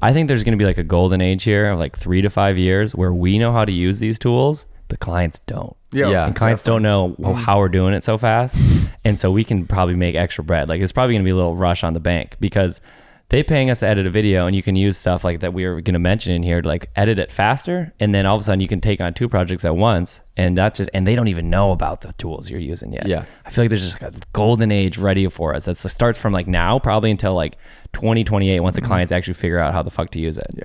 I think there's going to be like a golden age here of like 3 to 5 years where we know how to use these tools, but clients don't. Yeah. And clients don't know how we're doing it so fast. And so we can probably make extra bread. Like it's probably going to be a little rush on the bank because they paying us to edit a video, and you can use stuff like that we were going to mention in here to like edit it faster. And then all of a sudden you can take on 2 projects at once, and they don't even know about the tools you're using yet. Yeah. I feel like there's just like a golden age ready for us. That starts from like now, probably until like 2028, once the clients actually figure out how the fuck to use it. Yeah.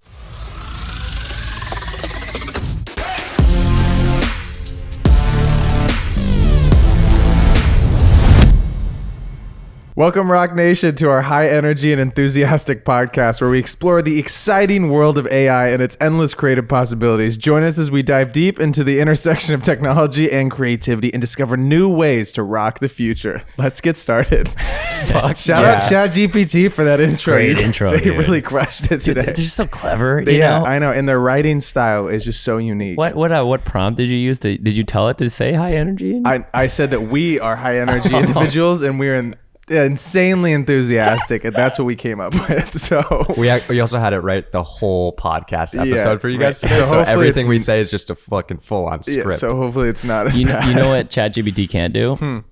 Welcome, Rock Nation, to our high energy and enthusiastic podcast where we explore the exciting world of AI and its endless creative possibilities. Join us as we dive deep into the intersection of technology and creativity and discover new ways to rock the future. Let's get started. Shout out ChatGPT for that intro. Great intro, They really crushed it today. They're just so clever. You know? I know. And their writing style is just so unique. What prompt did you use? Did you tell it to say high energy? I said that we are high energy individuals and we're insanely enthusiastic, and that's what we came up with. So we also had it write the whole podcast episode for you guys today, so everything we say is just a fucking full-on script. Yeah, so hopefully it's not as bad. You know what ChatGPT can't do?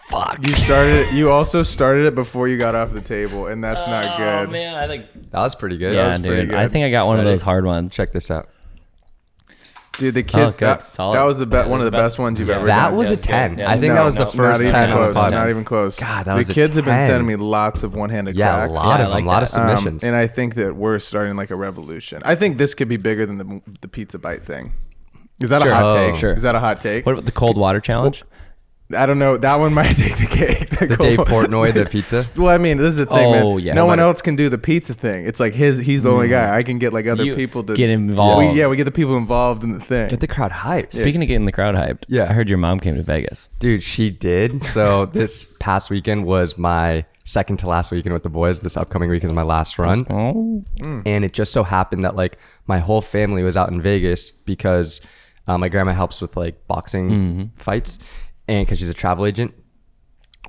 Fuck. You also started it before you got off the table, and that's not good. Oh man, I think That was pretty good. yeah, That was dude. pretty good. I think I got one of those hard ones. Check this out. Dude, the kid, good. that Solid. was one of the best ones you've ever That done. was a Yes, 10. yeah. I think that was the first not 10 even on the close. pod. Not even close. God, that was the a kids have been 10. sending me lots of one-handed Yeah, cracks. a lot Yeah, of I them, like a lot of that. submissions. And I think that we're starting like a revolution. I think this could be bigger than the pizza bite thing. Is that a hot take? Sure. Is that a hot take? What about the cold water challenge? I don't know. That one might take the cake. the Dave Portnoy, the pizza. Well, I mean, this is the thing, Oh, man. yeah. No one else can do the pizza thing. It's like he's the only guy. I can get like other You people to get involved. We get the people involved in the thing. Get the crowd hyped. Speaking of getting the crowd hyped, Yeah. I heard your mom came to Vegas. Dude, she did. So this past weekend was my second to last weekend with the boys. This upcoming weekend is my last run. Oh, And it just so happened that like my whole family was out in Vegas because my grandma helps with like boxing fights, and because she's a travel agent.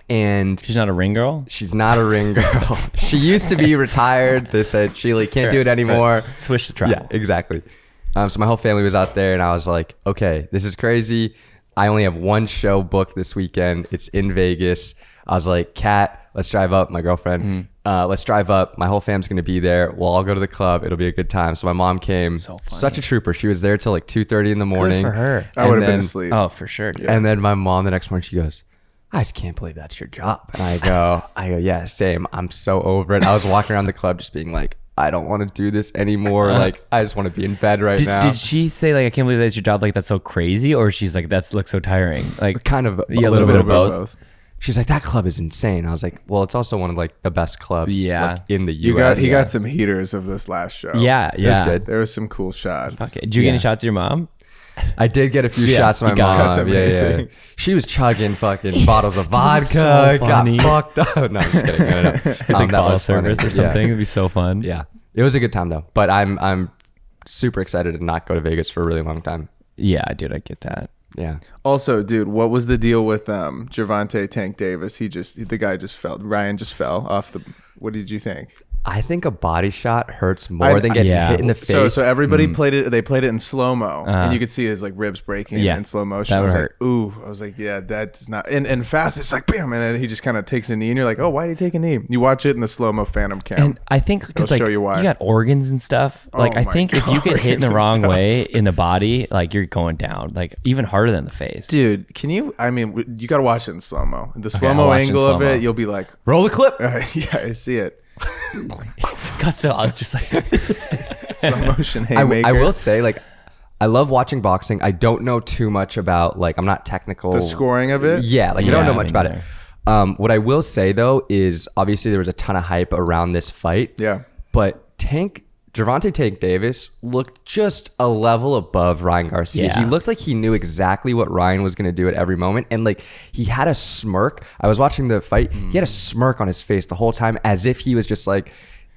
And she's not a ring girl. she's not a ring girl. She used to be retired. They said she like can't do it anymore. Switch to travel. Yeah, exactly. So my whole family was out there, and I was like, okay, this is crazy. I only have one show booked this weekend. It's in Vegas. I was like, Kat, let's drive up. My girlfriend, let's drive up. My whole fam's gonna be there. We'll all go to the club. It'll be a good time. So my mom came. So funny. Such a trooper. She was there till like 2:30 in the morning. Good for her. I would have been then- asleep. Oh, for sure. Dude. And then my mom the next morning, she goes, I just can't believe that's your job. And I go, yeah, same. I'm so over it. I was walking around the club just being like, I don't want to do this anymore. Like, I just want to be in bed right now. Did she say like, I can't believe that's your job? Like that's so crazy, or she's like, that looks so tiring? Like Kind of a Yeah, little bit of both. both. She's like, that club is insane. I was like, well, it's also one of like the best clubs like, in the US. He got some heaters of this last show. yeah. That's good. There was some cool shots. Okay. Did you get any shots of your mom? I did get a few Yeah, shots of my you got it. mom. That's Yeah. amazing. She was chugging fucking bottles of vodka. so funny. Got fucked up. No, I'm just kidding. No. It's like that bottle was funny. service or something. It'd be so fun. Yeah. It was a good time though. But I'm super excited to not go to Vegas for a really long time. Yeah, dude, I get that. Yeah. Also, dude, what was the deal with Gervonta Tank Davis? The guy just fell. Ryan just fell off the. What did you think? I think a body shot hurts more than getting yeah. hit in the face. So everybody played it. They played it in slow mo, Uh-huh. and you could see his like ribs breaking Yeah, in slow motion. that I was would like, ooh. I was like, yeah, that does not. And fast, it's like bam, and then he just kind of takes a knee, and you're like, oh, why did he take a knee? You watch it in the slow mo Phantom cam. And I think because It'll like show you why. got organs and stuff. Like Oh I my think if you God, get hit in the organs and wrong stuff. way in the body, like you're going down, like even harder than the face. Dude, can you? I mean, you got to watch it in slow mo. The slow I'll mo watch it in angle of slow-mo. it, you'll be like, Roll the clip. yeah, I see it. God, so I was just like, Slow motion I haymaker. will say, like, I love watching boxing. I don't know too much about, like, I'm not technical. The scoring of it. Yeah, like, I don't know much me about it. What I will say, though, is obviously there was a ton of hype around this fight. Yeah. But Gervonta Tank Davis looked just a level above Ryan Garcia. Yeah. He looked like he knew exactly what Ryan was going to do at every moment. And like he had a smirk. I was watching the fight. He had a smirk on his face the whole time as if he was just like,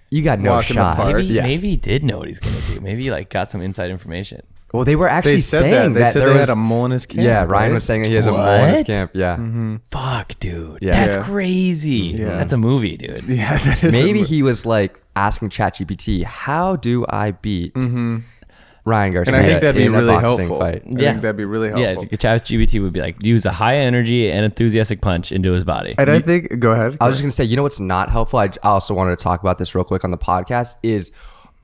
you got no Walking shot. apart. maybe he did know what he's gonna do. Maybe he like got some inside information. Well, they were actually They said saying that. They said there they was had a mole in his camp. Yeah, Ryan right? was saying that he has a mole in his What? camp. Yeah. Fuck, dude. Yeah. That's Yeah. crazy. Yeah. That's a movie, dude. Yeah, that is Maybe he was like asking ChatGPT, how do I beat Ryan Garcia? And I think that'd be in a really boxing helpful. fight? I think that'd be really helpful. Yeah, ChatGPT would be like, use a high energy and enthusiastic punch into his body. And I think, go ahead. I was just gonna say, you know what's not helpful? I also wanted to talk about this real quick on the podcast is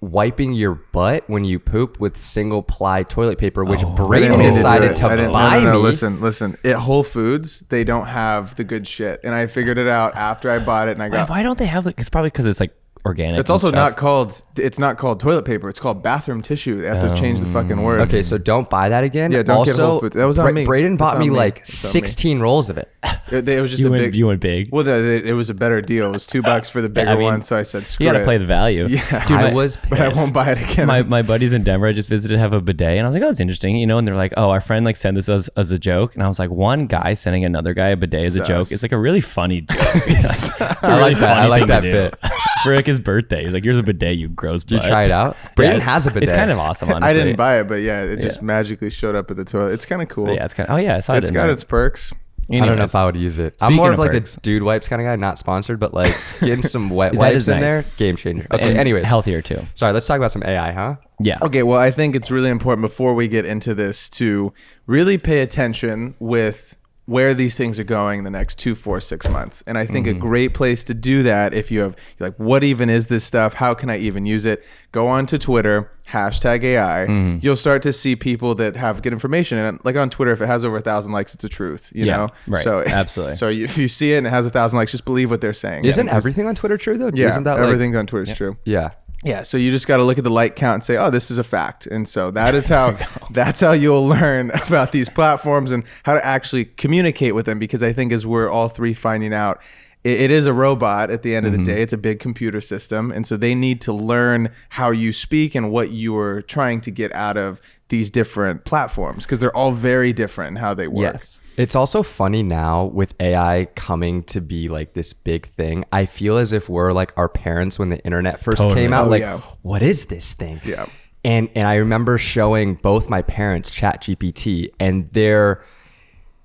wiping your butt when you poop with single ply toilet paper, which Brayden decided to buy me. Listen. At Whole Foods, they don't have the good shit, and I figured it out after I bought it, and I got. Why don't they have like? It's probably because it's like organic. It's also not called. It's not called toilet paper. It's called bathroom tissue. They have to change the fucking word. Okay, so don't buy that again. Yeah, don't also, get Whole Foods. That was on me. Brayden bought That's me on me. like That's on me. 16 rolls of it. It was just you went big. Well, it was a better deal. It was $2 for the bigger one, so I said, "Screw You it." got to play the value. Yeah, Dude, I was pissed. but I won't buy it again. My buddies in Denver I just visited have a bidet, and I was like, oh, that's interesting, you know. And they're like, oh, our friend like sent this as a joke, and I was like, one guy sending another guy a bidet as a joke. It's like a really funny joke. It's a really funny I like thing that to do. bit. For like his birthday, he's like, here's a bidet, you gross Did you butt. try it out? Yeah, Brayden has a bidet. It's kind of awesome, honestly. I didn't buy it, but yeah, it just magically showed up at the toilet. It's kind of cool. Yeah, it's kind of. Oh yeah, I saw it. It's got its perks. I don't know Anyways. if I would use it. I'm Speaking more of of like perks. the dude wipes kind of guy, not sponsored, but like getting some wet That wipes is in nice. there, game changer. Okay, And anyways. healthier too. Sorry, let's talk about some AI, huh? Yeah. Okay, well, I think it's really important before we get into this to really pay attention with where these things are going in the next 2, 4, 6 months. And I think a great place to do that, if you're like, what even is this stuff? How can I even use it? Go on to Twitter, #AI. You'll start to see people that have good information. And like on Twitter, if it has over 1,000 likes, it's a truth, you know? right. So Absolutely. So if you see it and it has 1,000 likes, just believe what they're saying. Isn't everything on Twitter true though? Yeah, Isn't that everything on Twitter is true. Yeah. Yeah, so you just got to look at the like count and say, "Oh, this is a fact." And so that is how that's how you'll learn about these platforms and how to actually communicate with them. Because I think as we're all three finding out, it is a robot at the end of the day. It's a big computer system, and so they need to learn how you speak and what you are trying to get out of these different platforms, because they're all very different in how they work. Yes. It's also funny now with AI coming to be like this big thing. I feel as if we're like our parents when the internet first Totally. came out. Oh, Like, yeah. what is this thing? Yeah. And I remember showing both my parents ChatGPT, and they're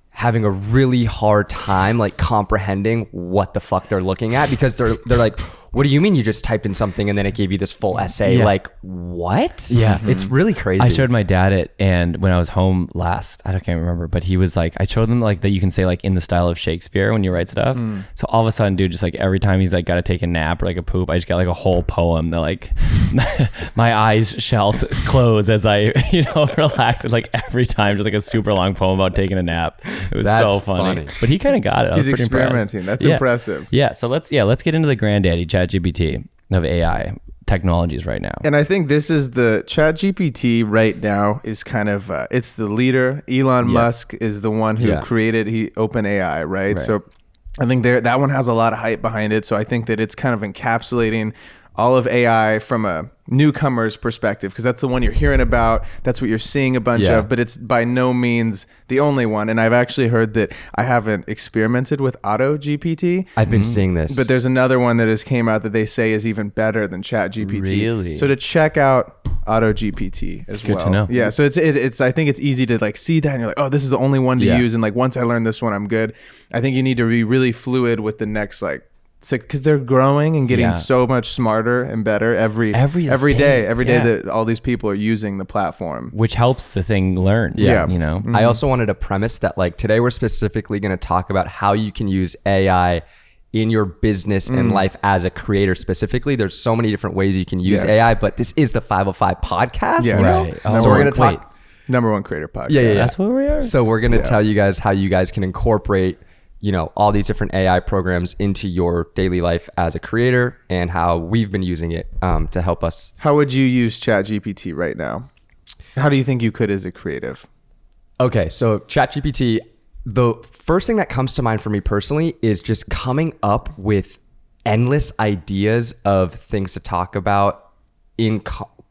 having a really hard time like comprehending what the fuck they're looking at, because they're like, what do you mean you just typed in something and then it gave you this full essay? Yeah. Like, what? Yeah. It's really crazy. I showed my dad it, and when I was home last, can't remember, but he was like, I showed him like that you can say like in the style of Shakespeare when you write stuff. So all of a sudden, dude, just like every time he's like got to take a nap or like a poop, I just got like a whole poem that like my eyes shall close as I relax, and like every time just like a super long poem about taking a nap. It was That's so funny. funny. But he kind of got it. I He's was pretty experimenting. impressed. That's Yeah. impressive. Yeah. So let's get into the granddaddy ChatGPT of AI technologies right now. And I think this is the ChatGPT right now is kind of it's the leader. Elon Musk is the one who created OpenAI, right? So I think that one has a lot of hype behind it. So I think that it's kind of encapsulating all of AI from a newcomer's perspective, because that's the one you're hearing about. That's what you're seeing a bunch of, but it's by no means the only one. And I've actually heard that I haven't experimented with Auto GPT. I've been seeing this. But there's another one that has came out that they say is even better than ChatGPT. Really? So to check out Auto GPT as well. Good to know. Yeah. So it's I think it's easy to like see that and you're like, oh, this is the only one to use. And like once I learn this one, I'm good. I think you need to be really fluid with the next like because they're growing and getting so much smarter and better every day that all these people are using the platform, which helps the thing learn. Yeah. You know. I also wanted to premise that like today we're specifically going to talk about how you can use AI in your business and life as a creator. Specifically, there's so many different ways you can use AI, but this is the 505 podcast. Yeah. You know? Right. So we're going to talk. Number one creator podcast. Yeah. That's where we are. So we're going to tell you guys how you guys can incorporate, all these different AI programs into your daily life as a creator, and how we've been using it to help us. How would you use ChatGPT right now? How do you think you could as a creative? Okay, so ChatGPT, the first thing that comes to mind for me personally is just coming up with endless ideas of things to talk about in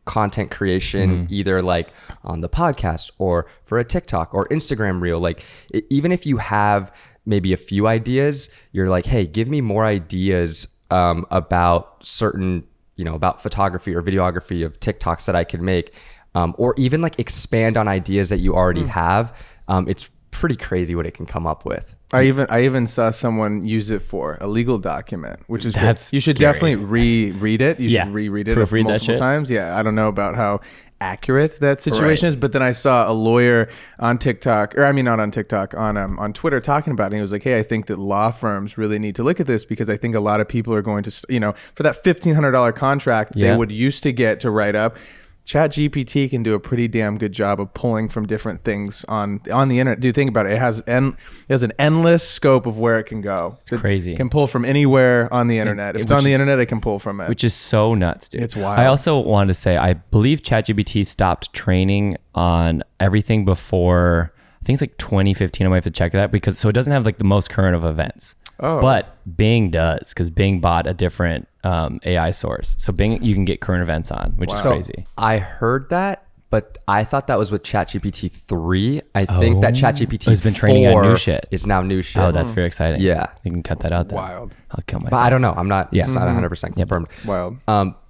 content creation, either like on the podcast or for a TikTok or Instagram reel. Like even if you have maybe a few ideas, you're like, hey, give me more ideas about certain, about photography or videography of TikToks that I could make, or even like expand on ideas that you already have. It's pretty crazy what it can come up with. I even saw someone use it for a legal document, which is That's great. You should scary. definitely reread it. You should reread it Proofread that multiple shit. times. Yeah, I don't know about how accurate that situation is, but then I saw a lawyer on TikTok, or I mean not on TikTok, on Twitter talking about it. And he was like, "Hey, I think that law firms really need to look at this because I think a lot of people are going to, for that $1,500 contract they would used to get to write up." ChatGPT can do a pretty damn good job of pulling from different things on the internet. Do you think about it? It has an endless scope of where it can go. It's crazy. It can pull from anywhere on the internet. If it's on the internet, it can pull from it. Which is so nuts, dude. It's wild. I also wanted to say, I believe ChatGPT stopped training on everything before, I think it's like 2015. I might have to check that because so it doesn't have like the most current of events. Oh. But Bing does, because Bing bought a different AI source. So Bing, you can get current events on, which is crazy. I heard that, but I thought that was with ChatGPT 3. I think that ChatGPT has been training on new shit. Is now new shit. Oh, that's very exciting. Yeah. You can cut that out then. Wild. I'll kill myself. But I don't know. I'm not. Yeah. It's not 100% confirmed. Wild.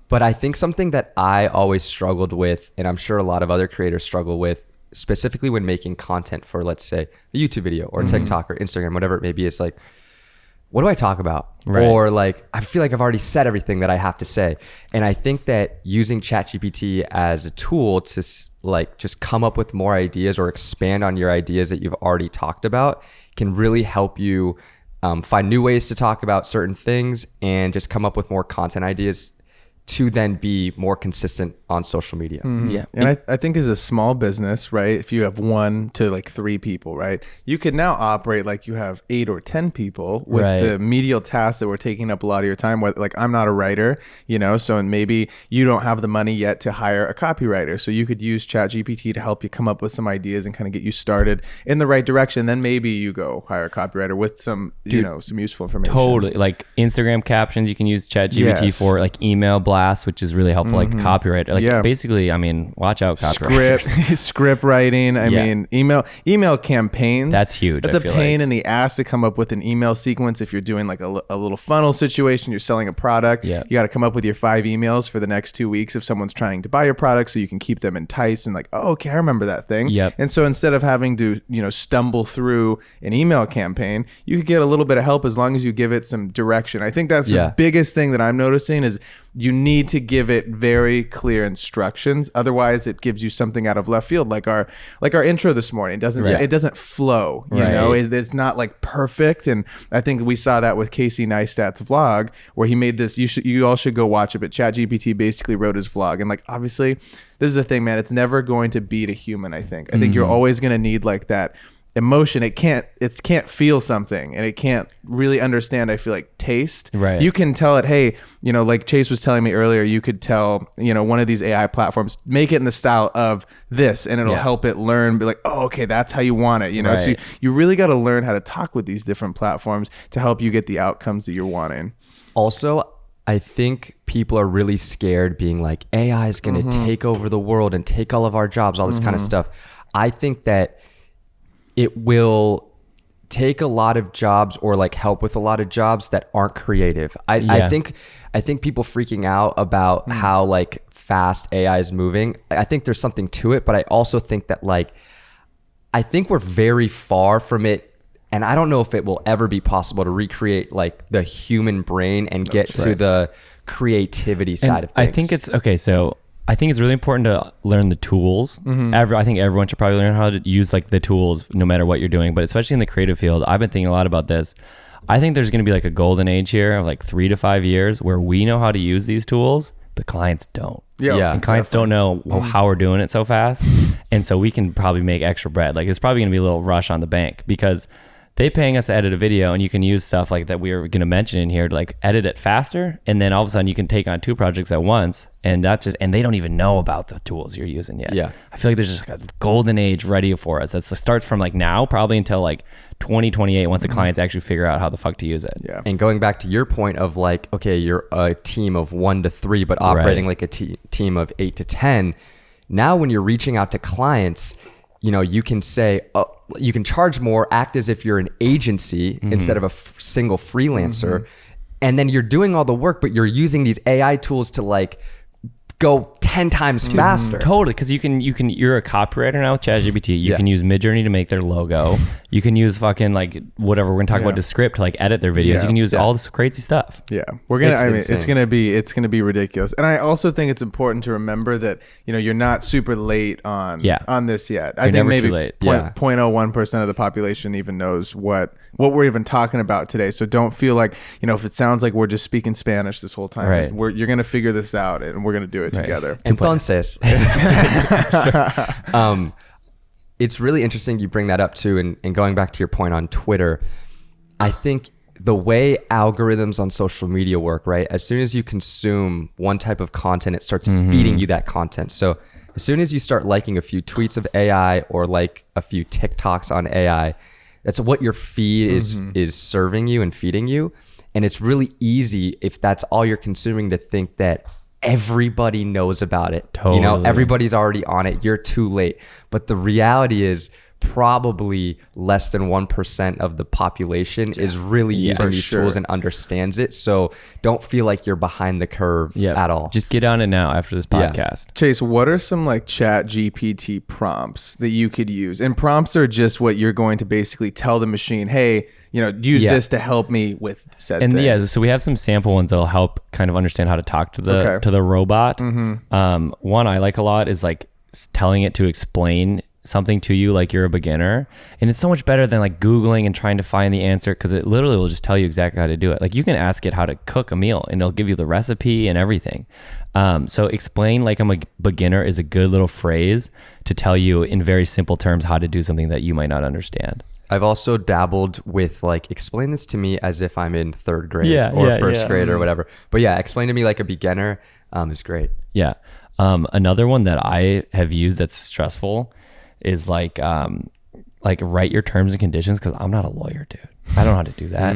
But I think something that I always struggled with, and I'm sure a lot of other creators struggle with, specifically when making content for, let's say, a YouTube video or TikTok or Instagram, whatever it may be, it's like, what do I talk about? Right. Or like, I feel like I've already said everything that I have to say. And I think that using ChatGPT as a tool to like just come up with more ideas or expand on your ideas that you've already talked about can really help you find new ways to talk about certain things and just come up with more content ideas to then be more consistent on social media. Yeah. And I think as a small business, right, if you have 1 to like 3 people, right, you can now operate like you have 8 or 10 people with the medial tasks that were taking up a lot of your time. Like I'm not a writer, so maybe you don't have the money yet to hire a copywriter. So you could use ChatGPT to help you come up with some ideas and kind of get you started in the right direction. Then maybe you go hire a copywriter with some, some useful information. Totally. Like Instagram captions, you can use ChatGPT for, like email blasts, which is really helpful, like copyright. Like basically, I mean, watch out, copywriters. Script writing. I mean, email campaigns. That's huge. That's a pain in the ass to come up with an email sequence. If you're doing like a little funnel situation, you're selling a product. You got to come up with your 5 emails for the next 2 weeks if someone's trying to buy your product, so you can keep them enticed and like, oh, okay, I remember that thing. And so instead of having to stumble through an email campaign, you could get a little bit of help as long as you give it some direction. I think that's the biggest thing that I'm noticing is you need to give it very clear instructions. Otherwise, it gives you something out of left field, like our intro this morning. It doesn't flow. It's not like perfect. And I think we saw that with Casey Neistat's vlog, where he made this. You all should go watch it. But ChatGPT basically wrote his vlog, and like obviously, this is the thing, man. It's never going to beat a human. I think you're always going to need like that emotion. It can't feel something, and it can't really understand, I feel like, taste. You can tell it, hey, like Chase was telling me earlier, you could tell one of these AI platforms, make it in the style of this, and it'll help it learn, be like, oh, okay, that's how you want it. So you really got to learn how to talk with these different platforms to help you get the outcomes that you're wanting. Also, I think people are really scared being like, AI is going to take over the world and take all of our jobs, all this kind of stuff. I think that it will take a lot of jobs or like help with a lot of jobs that aren't creative. I think people freaking out about how like fast AI is moving. I think there's something to it, but I also think that like, I think we're very far from it. And I don't know if it will ever be possible to recreate like the human brain and get to the creativity side of things. I think it's okay. So I think it's really important to learn the tools. I think everyone should probably learn how to use like the tools no matter what you're doing, but especially in the creative field. I've been thinking a lot about this. I think there's going to be like a golden age here of like 3 to 5 years where we know how to use these tools, but clients don't. And clients don't know how we're doing it so fast. And so we can probably make extra bread. Like it's probably going to be a little rush on the bank because they paying us to edit a video, and you can use stuff like that we were going to mention in here to like edit it faster. And then all of a sudden you can take on 2 projects at once, and they don't even know about the tools you're using yet. I feel like there's just a golden age ready for us. That starts from like now, probably until like 2028, once the clients actually figure out how the fuck to use it. And going back to your point of like, okay, you're a team of 1 to 3, but operating like a team of 8 to 10. Now, when you're reaching out to clients, you can say, you can charge more, act as if you're an agency instead of a single freelancer. And then you're doing all the work, but you're using these AI tools to like go 10 times faster. Totally, because you're a copywriter now with ChatGPT. You can use Midjourney to make their logo. You can use fucking like whatever we're gonna talk about Descript to like edit their videos. You can use all this crazy stuff. Yeah, it's gonna be ridiculous. And I also think it's important to remember that you're not super late on this yet. I think maybe 0.01% of the population even knows what we're even talking about today. So don't feel like if it sounds like we're just speaking Spanish this whole time. Right. You're gonna figure this out, and we're gonna do it together. Entonces, it's really interesting you bring that up too. And going back to your point on Twitter, I think the way algorithms on social media work, right? As soon as you consume one type of content, it starts feeding you that content. So as soon as you start liking a few tweets of AI or like a few TikToks on AI, that's what your feed is serving you and feeding you. And it's really easy, if that's all you're consuming, to think that everybody knows about it. Totally. Everybody's already on it. You're too late. But the reality is probably less than 1% of the population is really using these tools and understands it. So don't feel like you're behind the curve at all. Just get on it now after this podcast. Chase, what are some like ChatGPT prompts that you could use? And prompts are just what you're going to basically tell the machine, hey, use this to help me with said thing. And so we have some sample ones that'll help kind of understand how to talk to the robot. One I like a lot is like telling it to explain something to you like you're a beginner, and it's so much better than like Googling and trying to find the answer, because it literally will just tell you exactly how to do it. Like you can ask it how to cook a meal and it'll give you the recipe and everything. So explain like I'm a beginner is a good little phrase to tell you in very simple terms how to do something that you might not understand. I've also dabbled with like, explain this to me as if I'm in third grade or first grade or whatever. But explain to me like a beginner is great. Yeah. Another one that I have used that's stressful is like write your terms and conditions, because I'm not a lawyer, dude. I don't know how to do that.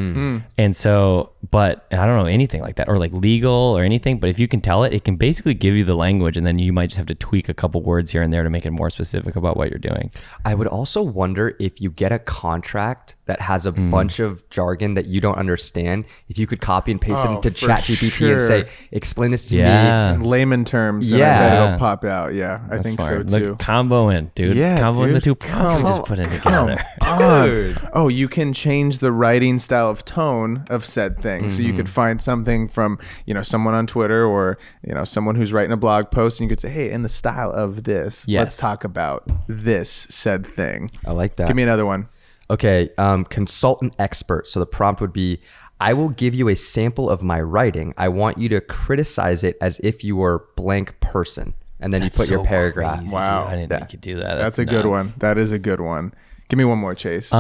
And so, but I don't know anything like that, or like legal or anything. But if you can tell it, it can basically give you the language, and then you might just have to tweak a couple words here and there to make it more specific about what you're doing. I would also wonder if you get a contract that has a bunch of jargon that you don't understand, if you could copy and paste it into ChatGPT and say, explain this to me in layman terms. And I bet it'll pop out. Yeah, I think smart. so too. Like, combo in, dude. Combo in the two prompts, just put it together. Dude. Oh, you can change the writing style of tone of said thing. So you could find something from, someone on Twitter or, someone who's writing a blog post, and you could say, hey, in the style of this, let's talk about this said thing. I like that. Give me another one. Okay. Consultant expert. So the prompt would be, I will give you a sample of my writing. I want you to criticize it as if you were blank person. And then you put your paragraph. Crazy, wow. Dude. I didn't think you could do that. That's a good one. That is a good one. Give me one more, Chase.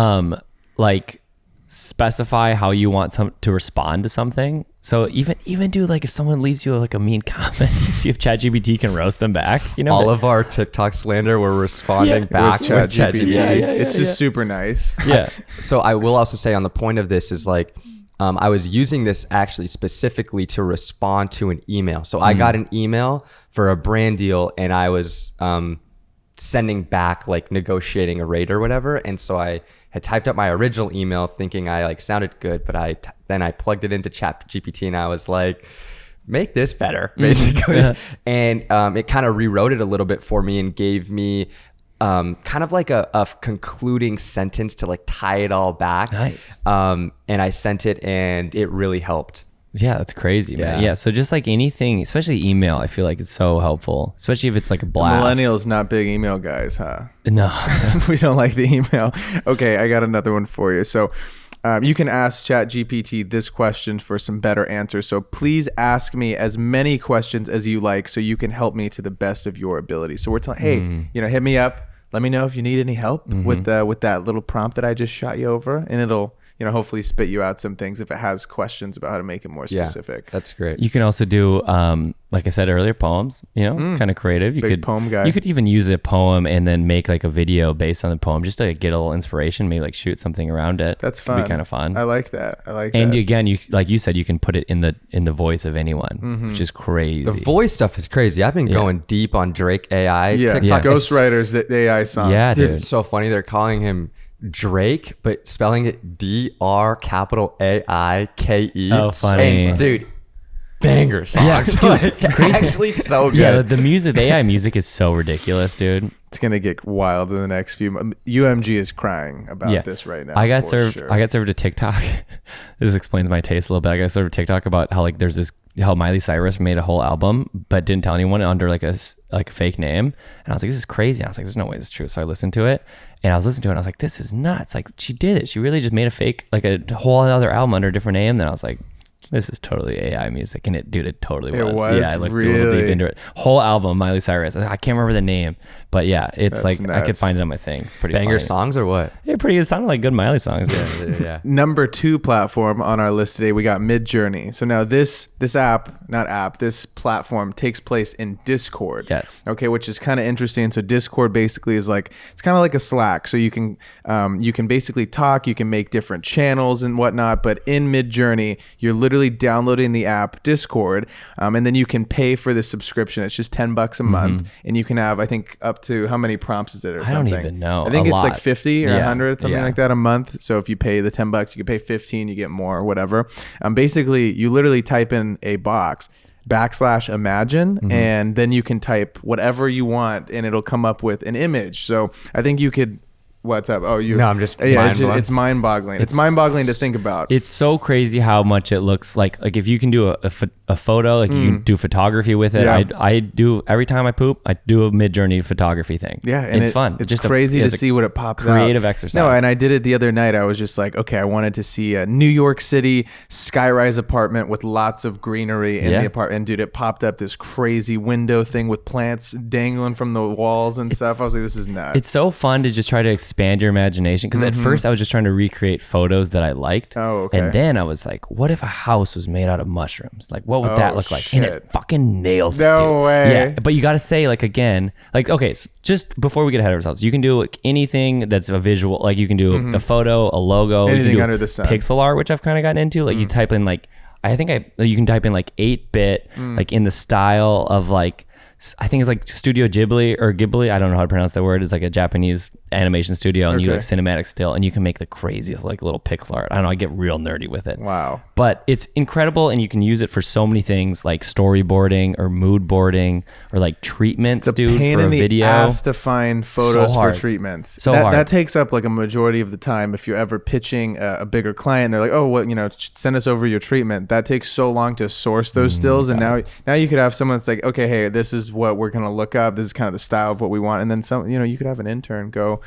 Like specify how you want to respond to something. So even do like if someone leaves you like a mean comment, see if ChatGPT can roast them back. All of our TikTok slander, we're responding back with ChatGPT. It's just super nice. Yeah. So I will also say on the point of this is like, I was using this actually specifically to respond to an email. So I got an email for a brand deal, and I was sending back like negotiating a rate or whatever. And so I had typed up my original email thinking I like sounded good, but then I plugged it into ChatGPT and I was like, make this better, basically. And it kind of rewrote it a little bit for me and gave me kind of like a concluding sentence to like tie it all back. Nice. And I sent it, and it really helped. Yeah, that's crazy, man. Yeah, so just like anything, especially email, I feel like it's so helpful, especially if it's like a blast. Millennials, not big email guys, huh? No. We don't like the email. Okay, I got another one for you. So you can ask ChatGPT this question for some better answers. So please ask me as many questions as you like so you can help me to the best of your ability. So we're telling, hey, hit me up. Let me know if you need any help with that little prompt that I just shot you over, and it'll hopefully spit you out some things if it has questions about how to make it more specific. Yeah, that's great. You can also do, like I said earlier, poems. It's kind of creative. You could poem guy. You could even use a poem and then make like a video based on the poem, just to get a little inspiration. Maybe like shoot something around it. That's fun. It'd be kind of fun. I like that. And again, you like you said, you can put it in the voice of anyone, which is crazy. The voice stuff is crazy. I've been going deep on Drake AI. TikTok. Ghostwriters, that AI song. Yeah, dude. It's so funny. They're calling him Drake, but spelling it DRAIKE. Oh, funny. And, dude, banger songs. dude, Like, actually so good. Yeah, the music, the AI music is so ridiculous, dude. It's gonna get wild in the next few months. UMG is crying about this right now. I got for served. sure. I got served a TikTok. This explains my taste a little bit. I got served a TikTok about how like there's this how Miley Cyrus made a whole album but didn't tell anyone under like a fake name, and I was like, this is crazy. I was like, there's no way this is true. So I listened to it, and I was listening to it, and I was like, this is nuts. Like she did it. She really just made a fake like a whole other album under a different name. Then I was like, this is totally AI music, and it totally was. It was, yeah, I looked a little deep into it. Whole album, Miley Cyrus. I can't remember the name, but yeah, it's That's like I could nuts. find it on my thing. It's pretty Banger funny. songs or what? Yeah, pretty good. It sounded like good Miley songs. Yeah. Number 2 platform on our list today, we got Midjourney. So now this platform takes place in Discord. Yes. Okay, which is kind of interesting. So Discord basically is like, it's kind of like a Slack. So you can basically talk, you can make different channels and whatnot. But in Midjourney, you're literally downloading the app Discord, and then you can pay for the subscription. It's just $10 a month, and you can have, I think, up to how many prompts is it or I something? don't even know. I think A it's like lot. 50 or Yeah. 100, something Yeah. like that a month. So if you pay the $10, you can pay 15, you get more or whatever. Basically, you literally type in a box /imagine, and then you can type whatever you want, and it'll come up with an image. So I think you could. What's up? Oh, you. No, I'm just Yeah, mind blown. it's mind-boggling. It's mind-boggling to think about. It's so crazy how much it looks like if you can do a photo, like you can do photography with it. Yeah. I do every time I poop, I do a Midjourney photography thing. Yeah, and it's fun. It's just crazy to it's a see what it pops out. creative exercise. No, and I did it the other night. I was just like, okay, I wanted to see a New York City skyrise apartment with lots of greenery in Yeah. the apartment. And dude, it popped up this crazy window thing with plants dangling from the walls and stuff. I was like, this is nuts. It's so fun to just try to expand your imagination because at first I was just trying to recreate photos that I liked. Oh, okay. And then I was like, what if a house was made out of mushrooms? Like, what would that look like? And shit. it fucking nails it. No dude. way. Yeah, but you got to say like again, like okay, so just before we get ahead of ourselves, you can do like, anything that's a visual. Like you can do a photo, a logo, you Anything can do under the sun. pixel art, which I've kind of gotten into. Like you type in like you can type in like 8-bit, like in the style of like. I think it's like Studio Ghibli or Ghibli. I don't know how to pronounce that word. It's like a Japanese animation studio, and you Okay. like cinematic still, and you can make the craziest like little pixel art. I don't know. I get real nerdy with it. Wow. But it's incredible, and you can use it for so many things like storyboarding or mood boarding or like treatments, It's a dude, pain for a in the video. ass to find photos for hard. treatments. So that, hard. that takes up like a majority of the time. If you're ever pitching a bigger client, they're like, oh, well, send us over your treatment. That takes so long to source those stills. And now you could have someone that's like, okay, hey, this is what we're going to look up. This is kind of the style of what we want. And then you could have an intern go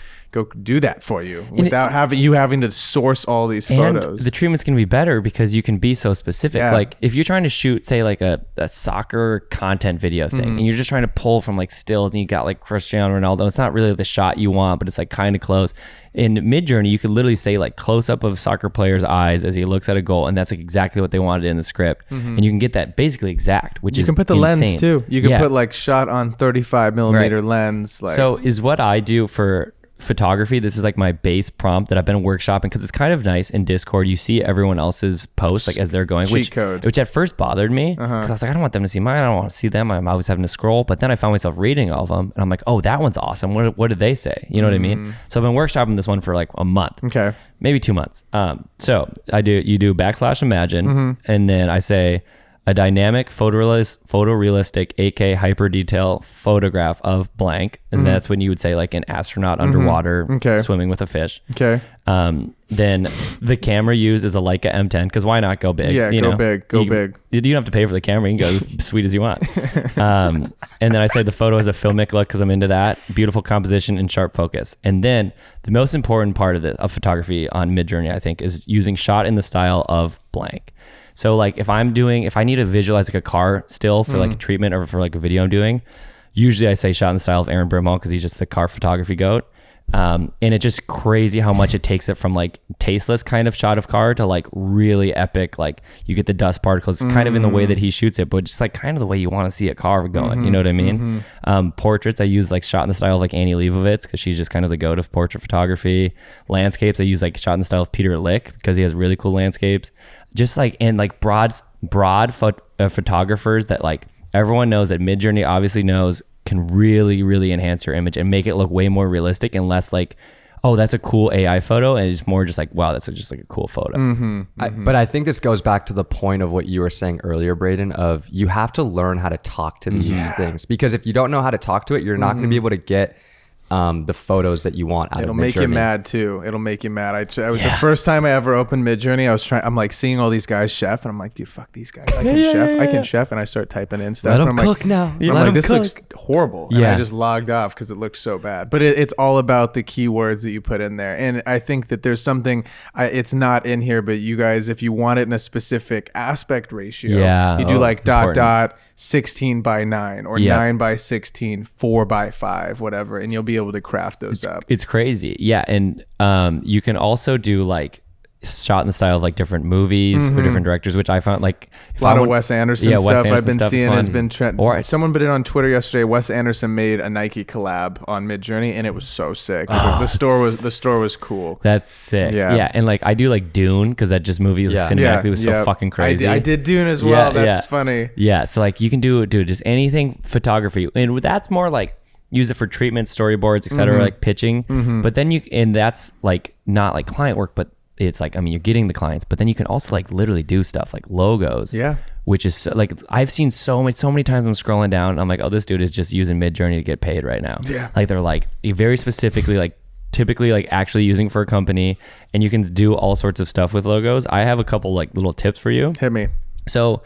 do that for you without having to source all these photos. And the treatment's going to be better because you can be so specific. Yeah. Like if you're trying to shoot, say like a soccer content video thing, and you're just trying to pull from like stills, and you got like Cristiano Ronaldo, it's not really the shot you want, but it's like kind of close. In Midjourney, you could literally say like close up of soccer player's eyes as he looks at a goal, and that's like exactly what they wanted in the script, and you can get that basically exact, which you is can put the insane. lens too. You can Yeah. put like shot on 35 millimeter lens. Like, So is what I do for photography. This is like my base prompt that I've been workshopping because it's kind of nice in Discord. You see everyone else's posts like as they're going, Cheat code. which at first bothered me because I was like, I don't want them to see mine. I don't want to see them. I'm always having to scroll. But then I found myself reading all of them, and I'm like, oh, that one's awesome. What did they say? You know what I mean? So I've been workshopping this one for like a month. okay. Maybe 2 months. So you do /imagine, and then I say a dynamic photorealistic 8K hyper detail photograph of blank, and that's when you would say like an astronaut underwater Okay. swimming with a fish. Okay. Then the camera used is a Leica M10 because why not go big? Yeah, go big, go big. You don't have to pay for the camera. You can go as sweet as you want. And then I say the photo is a filmic look because I'm into that. Beautiful composition and sharp focus. And then the most important part of photography on Midjourney, I think, is using shot in the style of blank. So like if I need to visualize like a car still for like a treatment or for like a video I'm doing, usually I say shot in the style of Aaron Brimhall because he's just the car photography goat. And it's just crazy how much it takes it from like tasteless kind of shot of car to like really epic. Like you get the dust particles kind of in the way that he shoots it, but just like kind of the way you want to see a car going. You know what I mean? Portraits, I use like shot in the style of like Annie Leibovitz because she's just kind of the goat of portrait photography. Landscapes, I use like shot in the style of Peter Lick because he has really cool landscapes. Just like, and like broad photographers that like everyone knows that Midjourney obviously knows can really, really enhance your image and make it look way more realistic and less like oh, that's a cool AI photo, and it's more just like, wow, that's just like a cool photo. But I think this goes back to the point of what you were saying earlier, Braden, of you have to learn how to talk to these things, because if you don't know how to talk to it, you're not going to be able to get the photos that you want out It'll of Midjourney. make you mad too. It'll make you mad. The first time I ever opened Midjourney, I'm like seeing all these guys chef, and I'm like, dude, fuck these guys. I can chef. I can chef, and I start typing in stuff. Let and them I'm cook like, now. I'm like, this looks horrible. And Yeah. I just logged off because it looked so bad. But it's all about the keywords that you put in there. And I think that there's something, it's not in here, but you guys, if you want it in a specific aspect ratio, you do like important. 16:9 or 9:16, 4:5, whatever, and you'll be able to craft those up. It's crazy. Yeah. And you can also do like shot in the style of like different movies or different directors, which I found like a lot of Wes Anderson stuff I've been seeing fun. has been trend. Someone put it on Twitter yesterday. Wes Anderson made a Nike collab on Midjourney, and it was so sick. The store was cool. That's sick. Yeah. Yeah. And like I do like Dune, because that just movie cinematically was so fucking crazy. I did Dune as well. That's funny. Yeah. So like you can do just anything photography, and that's more like use it for treatment, storyboards, etc., like pitching. But then and that's like not like client work, but it's like, I mean, you're getting the clients, but then you can also like literally do stuff like logos. Yeah. Which is like, I've seen so many times I'm scrolling down, I'm like, oh, this dude is just using Midjourney to get paid right now. Yeah. Like they're like very specifically like typically like actually using for a company, and you can do all sorts of stuff with logos. I have a couple like little tips for you. Hit me. So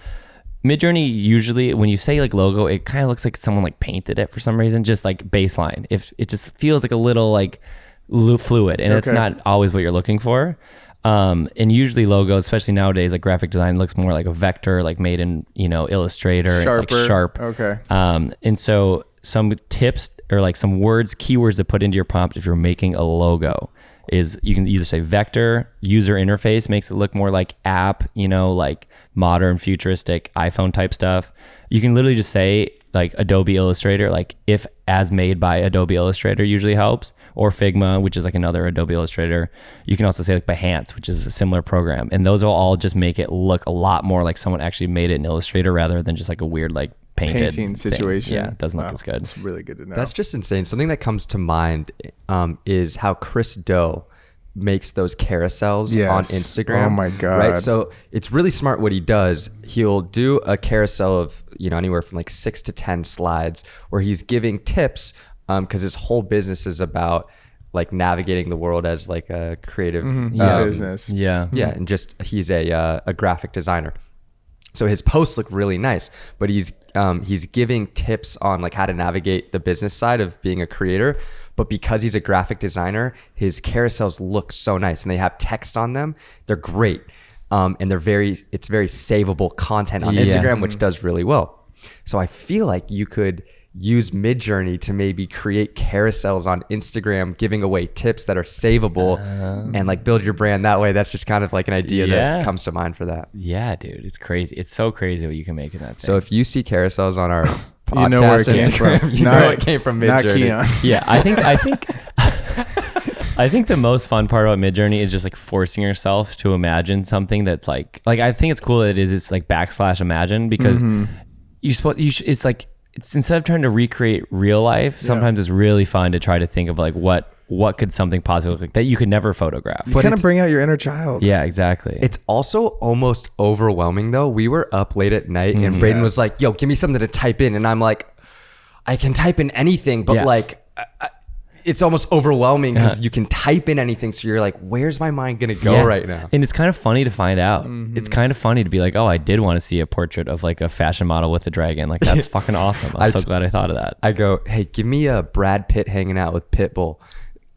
Midjourney, usually when you say like logo, it kind of looks like someone like painted it for some reason, just like baseline. If it just feels like a little like fluid, and it's not always what you're looking for. And usually logos, especially nowadays, like graphic design looks more like a vector, like made in, Illustrator. Sharper. It's like sharp. Okay. And so some tips or like some keywords to put into your prompt if you're making a logo is you can either say vector, user interface, makes it look more like app, like modern, futuristic iPhone type stuff. You can literally just say like Adobe Illustrator, like if as made by Adobe Illustrator usually helps, or Figma, which is like another Adobe Illustrator. You can also say like Behance, which is a similar program. And those will all just make it look a lot more like someone actually made it in Illustrator rather than just like a weird like painting situation. Yeah, it doesn't look as good. It's really good to know. That's just insane. Something that comes to mind is how Chris Do makes those carousels on Instagram. Oh my God. Right. So it's really smart what he does. He'll do a carousel of, anywhere from like 6 to 10 slides where he's giving tips, because his whole business is about like navigating the world as like a creative business. Yeah. Yeah. And just, he's a graphic designer. So his posts look really nice, but he's giving tips on like how to navigate the business side of being a creator. But because he's a graphic designer, his carousels look so nice, and they have text on them. They're great, and it's very savable content on Instagram, which does really well. So I feel like you could use Midjourney to maybe create carousels on Instagram, giving away tips that are savable, and like build your brand that way. That's just kind of like an idea that comes to mind for that. Yeah, dude, it's crazy. It's so crazy what you can make in that thing. So if you see carousels on our podcast, you know where it came Instagram, from. You know it came from Midjourney. Not Keon. yeah, I think I think the most fun part about Midjourney is just like forcing yourself to imagine something that's like I think it's cool that it's like / imagine, because it's like, it's instead of trying to recreate real life, sometimes it's really fun to try to think of like what could something possibly look like that you could never photograph. You kind of bring out your inner child. Yeah, exactly. It's also almost overwhelming though. We were up late at night and Braden was like, yo, give me something to type in. And I'm like, I can type in anything, but like, it's almost overwhelming because you can type in anything. So you're like, where's my mind going to go right now? And it's kind of funny to find out. It's kind of funny to be like, oh, I did want to see a portrait of like a fashion model with a dragon. Like that's fucking awesome. I'm so glad I thought of that. I go, hey, give me a Brad Pitt hanging out with Pitbull.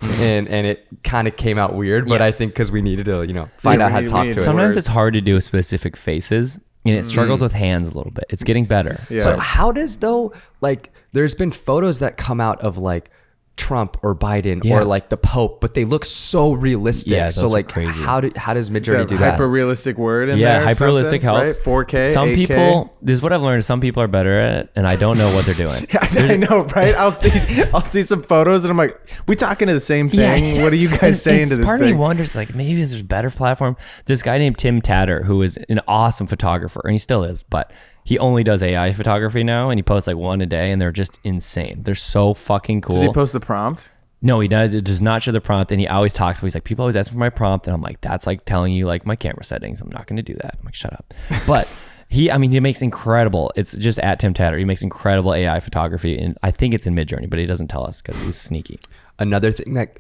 and it kind of came out weird, but I think because we needed to, find out how to talk to it. Sometimes it's hard to do specific faces. And it struggles with hands a little bit. It's getting better. Yeah. So how does though, like there's been photos that come out of like Trump or Biden or like the Pope, but they look so realistic. Yeah, so those are like crazy. how does Midjourney do that? Hyper realistic word in there. Yeah, hyper realistic helps. Right? 4K. Some 8K. people, this is what I've learned. Some people are better at it, and I don't know what they're doing. I know, right? I'll see some photos and I'm like, we talking to the same thing? What are you guys saying to this part thing? of me wonders, like, maybe there's a better platform. This guy named Tim Tatter, who is an awesome photographer, and he still is, but he only does AI photography now, and he posts like one a day, and they're just insane. They're so fucking cool. Does he post the prompt? No, he does. It does not show the prompt, and he always talks. But he's like, people always ask for my prompt, and I'm like, that's like telling you like my camera settings. I'm not going to do that. I'm like, shut up. But he makes incredible. It's just at Tim Tatter. He makes incredible AI photography, and I think it's in Midjourney, but he doesn't tell us because he's sneaky. Another thing that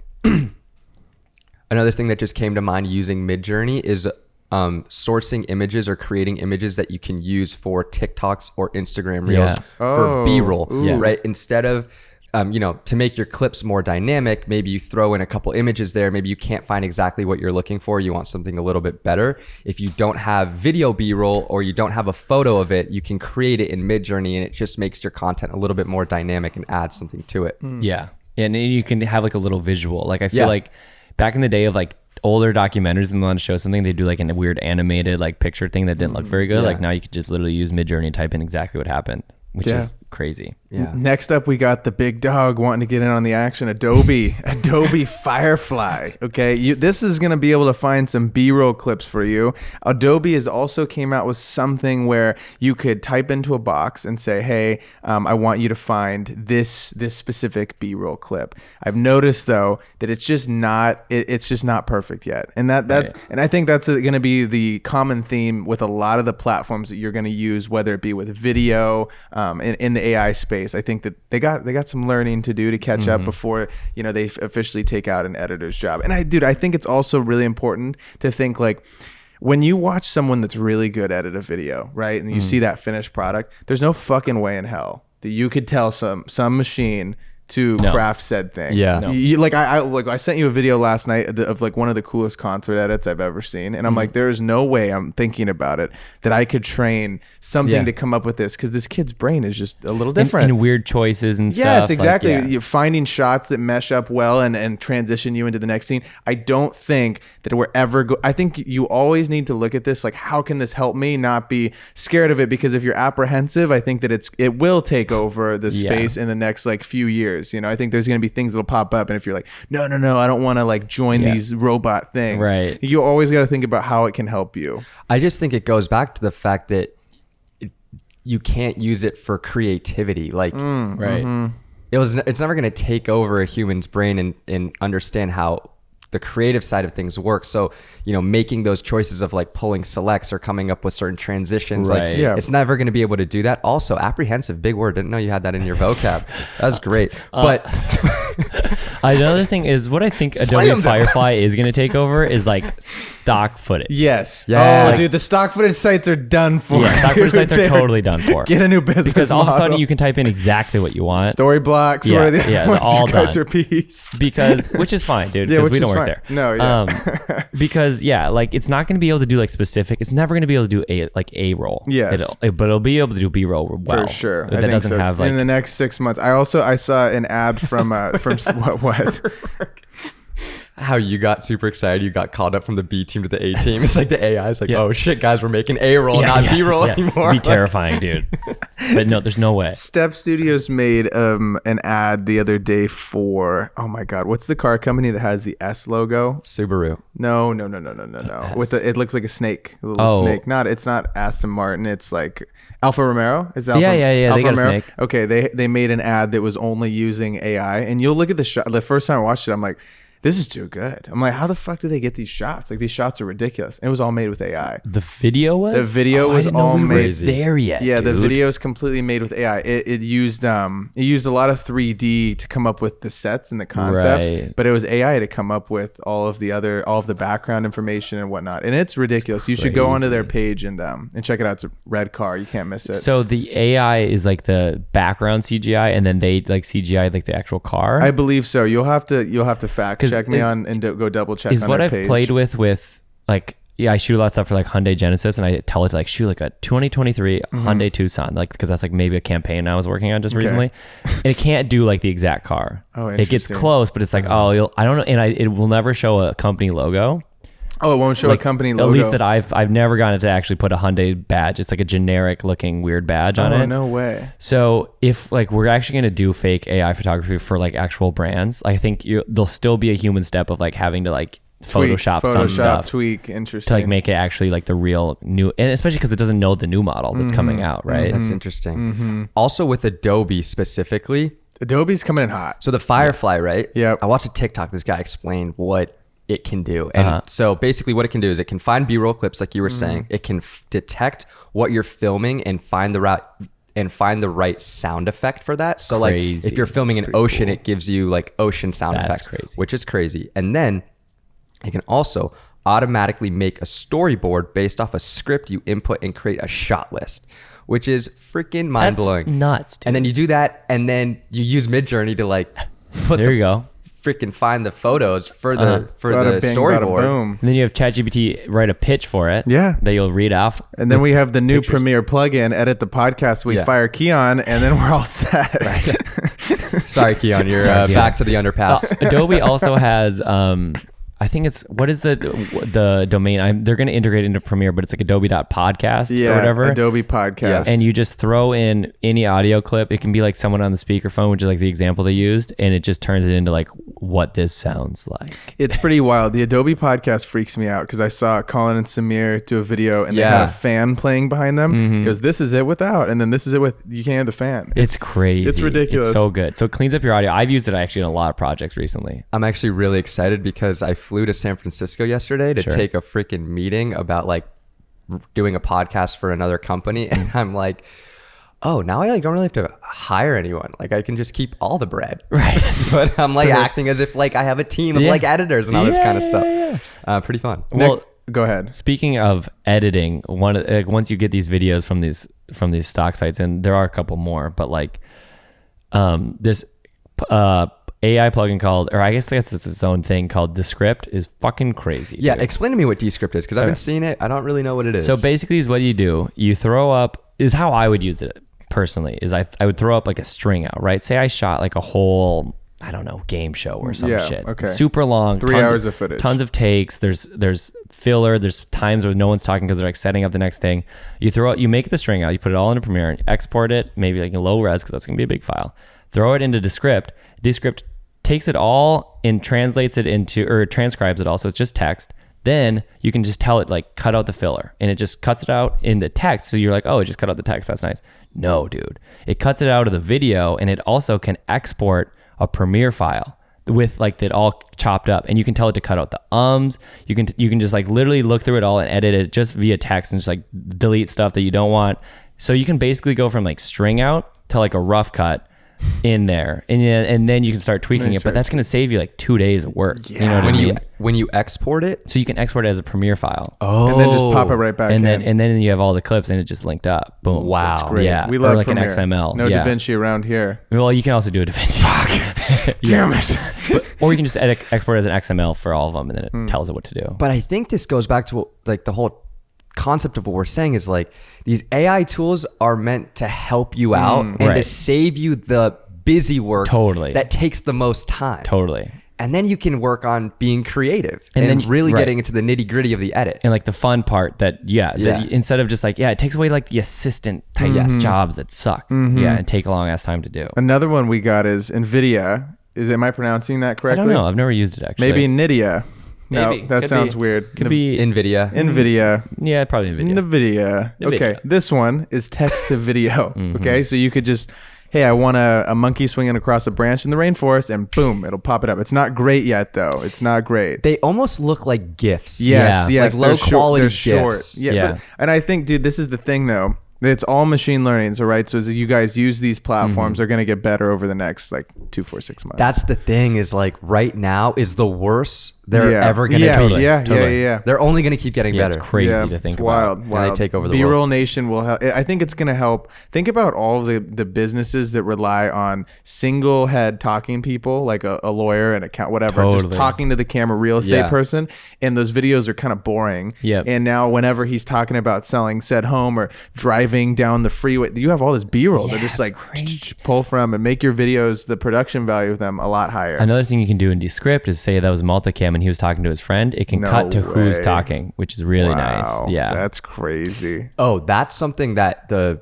just came to mind using Midjourney is sourcing images or creating images that you can use for TikToks or Instagram Reels for B-roll, right? Instead of to make your clips more dynamic, maybe you throw in a couple images there. Maybe you can't find exactly what you're looking for. You want something a little bit better. If you don't have video B-roll or you don't have a photo of it, you can create it in Midjourney, and it just makes your content a little bit more dynamic and add something to it. Yeah. And you can have like a little visual. Like I feel like back in the day of like older documentaries and want to show something, they do like a weird animated like picture thing that didn't look very good. Like now you could just literally use Midjourney and type in exactly what happened, which is crazy. Yeah. Next up, we got the big dog wanting to get in on the action. Adobe Firefly. Okay, this is going to be able to find some B-roll clips for you. Adobe has also came out with something where you could type into a box and say, "Hey, I want you to find this specific B-roll clip." I've noticed though that it's just not perfect yet, and and I think that's going to be the common theme with a lot of the platforms that you're going to use, whether it be with video in the AI space. I think that they got some learning to do to catch up before they officially take out an editor's job. And I think it's also really important to think like when you watch someone that's really good at a video, right, and you see that finished product, there's no fucking way in hell that you could tell some machine to craft said thing. Yeah. I sent you a video last night of like one of the coolest concert edits I've ever seen. And I'm like, there is no way, I'm thinking about it, that I could train something to come up with this, because this kid's brain is just a little different. And weird choices and stuff. Yes, exactly. You're finding shots that mesh up well and transition you into the next scene. I don't think that we're ever I think you always need to look at this like, how can this help me? Not be scared of it, because if you're apprehensive, I think that it will take over the space in the next like few years. I think there's going to be things that'll pop up, and if you're like, no, I don't want to like join these robot things, right? You always got to think about how it can help you. I just think it goes back to the fact that you can't use it for creativity, like right. It's never going to take over a human's brain and understand how the creative side of things work. So, making those choices of like pulling selects or coming up with certain transitions, it's never going to be able to do that. Also, apprehensive, big word. Didn't know you had that in your vocab. That was great. But another thing is what I think Adobe Firefly is going to take over is like stock footage. Yes. Yeah. Dude, the stock footage sites are done for. Yeah, stock footage sites are totally done for. Get a new business because all model. of a sudden you can type in exactly what you want. Story blocks. What are the ones all you guys done. are pieced. Which is fine, dude. Because we don't work there. No, because like it's not going to be able to do like specific. It's never going to be able to do a roll. Yes, but it'll be able to do B-roll well. For sure. That doesn't have like in the next 6 months. I saw an ad from what? How you got super excited, you got called up from the B team to the A team. It's like the AI is like, oh shit, guys, we're making A-roll, not B-roll anymore. Be terrifying, dude. But no, there's no way. Step Studios made an ad the other day for, oh my god, what's the car company that has the S logo? Subaru. No. It looks like a snake, a little snake. It's not Aston Martin. It's like Alfa Romeo. Is Alfa? Yeah. They got a snake. Okay, they made an ad that was only using AI, and you'll look at the shot. The first time I watched it, I'm like, this is too good. I'm like, how the fuck do they get these shots? Like, these shots are ridiculous. It was all made with AI. The video was? The video was all made there yet. Yeah, dude. The video is completely made with AI. It used a lot of 3D to come up with the sets and the concepts, but it was AI to come up with all of the background information and whatnot. And it's ridiculous. You should go onto their page and check it out. It's a red car. You can't miss it. So the AI is like the background CGI, and then they like CGI like the actual car. I believe so. You'll have to fact check me on and go double check. Is on what their I've page. played with like, I shoot a lot of stuff for like Hyundai Genesis, and I tell it to like shoot like a 2023 Hyundai Tucson, like, because that's like maybe a campaign I was working on just recently, and it can't do like the exact car. It gets close, but it's like, I don't know, and it will never show a company logo. Oh, it won't show a company logo. At least that I've never gotten to actually put a Hyundai badge. It's like a generic looking weird badge on it. Oh, no way. So if like we're actually going to do fake AI photography for like actual brands, I think there'll still be a human step of like having to like Photoshop some stuff, tweak, interesting, to like make it actually like the real new, and especially because it doesn't know the new model that's coming out, right? That's interesting. Also with Adobe specifically, Adobe's coming in hot. So the Firefly, right? Yep. I watched a TikTok. This guy explained what it can do. And so basically what it can do is it can find B-roll clips like you were saying. It can detect what you're filming and find the right sound effect for that. So like if you're filming an ocean, it gives you like ocean sound effects, which is crazy. And then it can also automatically make a storyboard based off a script you input and create a shot list, which is freaking mind blowing. That's nuts, dude. And then you do that, and then you use Midjourney to like put there you go. Freaking find the photos for the Bada bing, bada storyboard. boom. And then you have ChatGPT write a pitch for it. Yeah. That you'll read off. And then we have the new pictures. Premiere plugin, edit the podcast, we fire Keon, and then we're all set. Sorry, Keon, you're back to the underpass. Adobe also has I think it's what is the domain? They're going to integrate it into Premiere, but it's like adobe.podcast or whatever. Adobe Podcast. And you just throw in any audio clip. It can be like someone on the speakerphone, which is like the example they used, and it just turns it into like what this sounds like. It's pretty wild. The Adobe Podcast freaks me out because I saw Colin and Samir do a video, and they had a fan playing behind them. It goes, "This is it without," and then this is it with. You can't have the fan. It's crazy. It's ridiculous. It's so good. So it cleans up your audio. I've used it actually in a lot of projects recently. I'm actually really excited because I flew to San Francisco yesterday to take a freaking meeting about like doing a podcast for another company, and I'm like, oh, now I like don't really have to hire anyone. Like I can just keep all the bread, right? But I'm like acting as if like I have a team of like editors and all this kind of stuff. Pretty fun. Well, Nick, go ahead. Speaking of editing, once you get these videos from these stock sites, and there are a couple more, but like this AI plugin called, or I guess it's its own thing called Descript, is fucking crazy. Yeah, dude. explain to me what Descript is because I've been seeing it. I don't really know what it is. So basically, is what you do. You throw up is how I would use it personally. Is I would throw up like a string out, right? Say I shot like a whole, I don't know, game show or some shit. Okay. Super long, 3 hours of footage, tons of takes. There's filler. There's times where no one's talking because they're like setting up the next thing. You make the string out. You put it all into Premiere and export it, maybe like in low res because that's gonna be a big file. Throw it into Descript. Descript takes it all and translates it into, or transcribes it all, so it's just text. Then you can just tell it like cut out the filler, and it just cuts it out in the text. So you're like, oh, it just cut out the text. That's nice. No, dude, it cuts it out of the video, and it also can export a Premiere file with like that all chopped up, and you can tell it to cut out the ums. You can just like literally look through it all and edit it just via text and just like delete stuff that you don't want. So you can basically go from like string out to like a rough cut in there, and then you can start tweaking it, but that's going to save you like 2 days of work. You know what I mean? When you export it, so you can export it as a Premiere file. And then just pop it right back and in. then you have all the clips and it just linked up. Boom. Wow. That's great. Yeah. We love or like Premiere. an XML. No DaVinci around here. Well, you can also do a DaVinci. Fuck. Damn it. Or you can just export it as an XML for all of them, and then it tells it what to do. but I think this goes back to what, like the whole concept of what we're saying is like these AI tools are meant to help you out and to Right. save you the busy work Totally. that takes the most time. Totally. And then you can work on being creative and then then really right. getting into the nitty gritty of the edit. And like the fun part that, instead of just like, it takes away like the assistant type jobs that suck. Yeah, and take a long ass time to do. Another one we got is NVIDIA. Am I pronouncing that I correctly? don't know. I've never used it actually. Maybe NVIDIA. Maybe. No, that Could sounds be. weird. Could be NVIDIA. NVIDIA. Yeah, probably NVIDIA. NVIDIA. Okay, NVIDIA. this one is text to video. Okay, so you could just, hey, I want a monkey swinging across a branch in the rainforest, and boom, it'll pop it up. It's not great yet, though. It's not great. They almost look like GIFs. Yes, Yeah. yes. Like low quality they're short. GIFs. Yeah, Yeah. But, and I think, dude, this is the thing, though. It's all machine learning, so right. So as you guys use these platforms, they're gonna get better over the next like 2, 4, 6 months. That's the thing is like right now is the worst they're ever going to yeah, be. Yeah. They're only going to keep getting Yeah, better. it's crazy to think it's about. wild. they take over the B-roll world. Nation will help. I think it's going to help. Think about all the businesses that rely on single head talking people, like a lawyer, an account, whatever, just Totally. talking to the camera, real estate Yeah. person. And those videos are kind of boring. Yep. And now whenever he's talking about selling said home or driving down the freeway, you have all this B-roll. They're just it's like crazy. pull from and make your videos, the production value of them a lot higher. Another thing you can do in Descript is say that was multicam and he was talking to his friend. It can No cut to who's way. talking, which is really Wow, nice. Yeah. That's crazy. Oh, that's something that the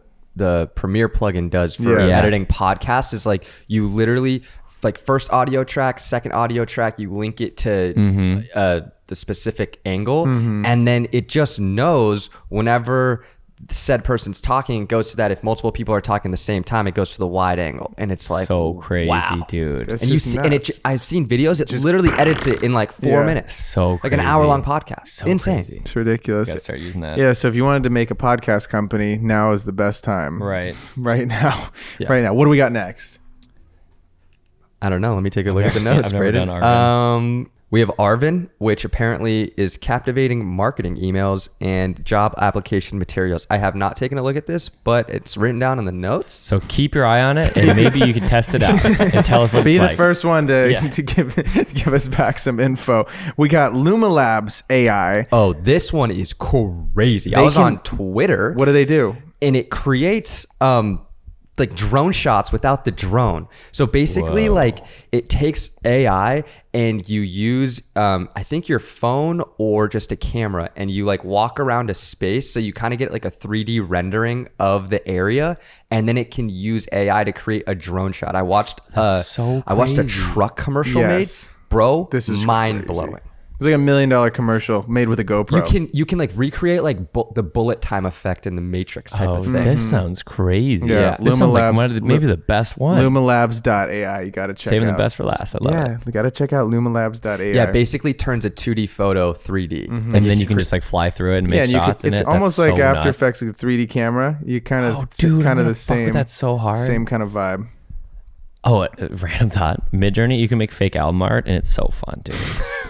Premiere plugin does for Yes. editing podcasts is like you literally like first audio track, second audio track, you link it to the specific angle, and then it just knows whenever said person's talking, it goes to that. If multiple people are talking at the same time, it goes to the wide angle, and it's like so crazy, wow. dude. That's And you just see, and nuts. I've seen videos. It literally edits it in like 4 Yeah. minutes. So like crazy. an hour-long podcast. So Insane. crazy. It's ridiculous. Gotta start using that. Yeah, so if you wanted to make a podcast company, now is the best time. Right. Right now. Yeah. Right now. What do we got next? I don't know. Let me take a look at the never seen- notes, I've never Braden. done Arvin. We have Arvin, which apparently is captivating marketing emails and job application materials. I have not taken a look at this, but it's written down in the notes. So keep your eye on it, and maybe you can test it out and tell us what Be it's the like. first one to, Yeah. to give us back some info. We got Luma Labs AI. Oh, this one is crazy. I They was can- on Twitter. What do they do? And it creates like drone shots without the drone. So basically, Whoa. like it takes AI and you use I think your phone or just a camera, and you like walk around a space, so you kind of get like a 3D rendering of the area, and then it can use AI to create a drone shot. I watched so I watched a crazy. truck commercial Yes. made. Bro, This is mind crazy. blowing. It's like $1 million commercial made with a GoPro. You can like recreate like the bullet time effect in the Matrix type Oh, of thing. this sounds crazy. Yeah, This Luma sounds like Labs- one of the, maybe the best one. LumaLabs.ai. You got to check Saving out. the best for last. I love Yeah, it. you got to check out LumaLabs.ai. Yeah, basically turns a 2D photo 3D. And then you can just like fly through it and make and you shots could, in it's it. almost That's like so After nuts. Effects with 3D camera. You kind of, Oh, dude, kind I'm of gonna the fuck with same. that so hard. Same kind of vibe. Oh, random thought. Midjourney, you can make fake album art, and it's so fun, dude.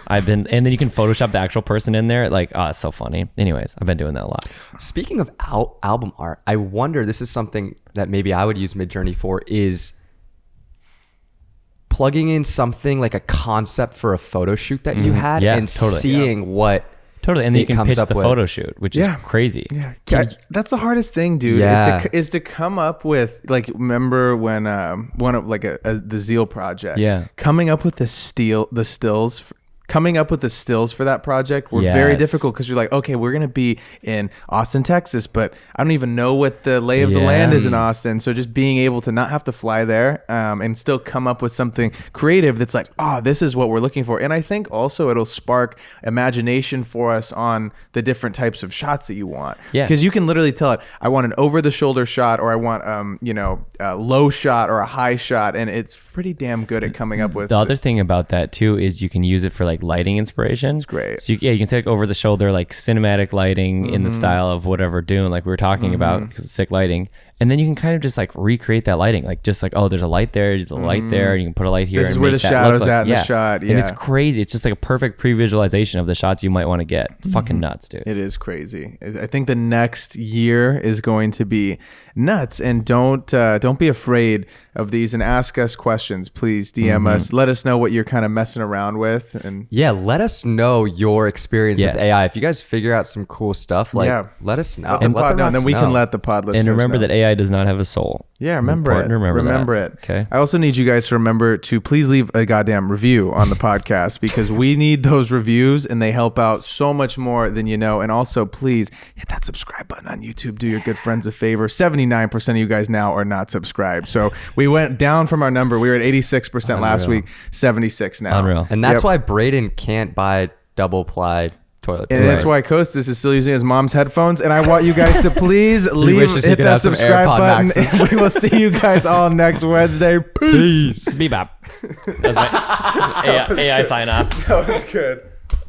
and then you can Photoshop the actual person in there. Like, oh, it's so funny. Anyways, I've been doing that a lot. Speaking of album art, I wonder, this is something that maybe I would use Midjourney for, is plugging in something like a concept for a photo shoot that you had, Yeah, and totally. seeing what Totally. And then it you can comes pitch up the with. photo shoot, which Yeah. is crazy. Yeah, that's the hardest thing, dude. Yeah. Is to come up with, like, remember when one of like the Zeal project? Yeah. coming up with the stills. Coming up with the stills for that project were very Yes. difficult, because you're like, okay, we're gonna be in Austin, Texas, but I don't even know what the lay of the land is in Austin. So just being able to not have to fly there, and still come up with something creative that's like, oh, this is what we're looking for. And I think also it'll spark imagination for us on the different types of shots that you want. Yeah. Because you can literally tell it, I want an over the shoulder shot, or I want a low shot or a high shot, and it's pretty damn good at coming up with The other thing about that too is you can use it for like lighting inspiration. It's great. So you can say like over the shoulder, like cinematic lighting in the style of whatever Dune, like we were talking about, because it's sick lighting. And then you can kind of just like recreate that lighting, like just like, oh, there's a light there, there's a light there, and you can put a light here. This is and where make the that look shadow's like- at in the shot, And it's yeah. crazy. It's just like a perfect pre-visualization of the shots you might want to get. It's fucking nuts, dude. It is crazy. I think the next year is going to be nuts, and don't be afraid of these, and ask us questions. Please DM us. Let us know what you're kind of messing around with, and Yeah, let us know your experience Yes. with AI. If you guys figure out some cool stuff, like Yeah. let us know. let the Let pod know, and then rocks we can know. let the pod listeners And remember know. that AI does not have a soul. Yeah, It's remember it. important to remember that. it. Okay. I also need you guys to remember to please leave a goddamn review on the podcast, because we need those reviews, and they help out so much more than you know. And also, please hit that subscribe button on YouTube. Do your good friends a favor. 79% of you guys now are not subscribed. So we went down from our number. We were at 86% last Unreal. week, 76 now. Unreal. And that's Yep. why Braden can't buy double ply toilet paper. And that's why Kostas is still using his mom's headphones. And I want you guys to please wishes he hit could that have some subscribe AirPod button. Maxes. And we will see you guys all next Wednesday. Peace. Bebop. That's my AI sign off. That was good.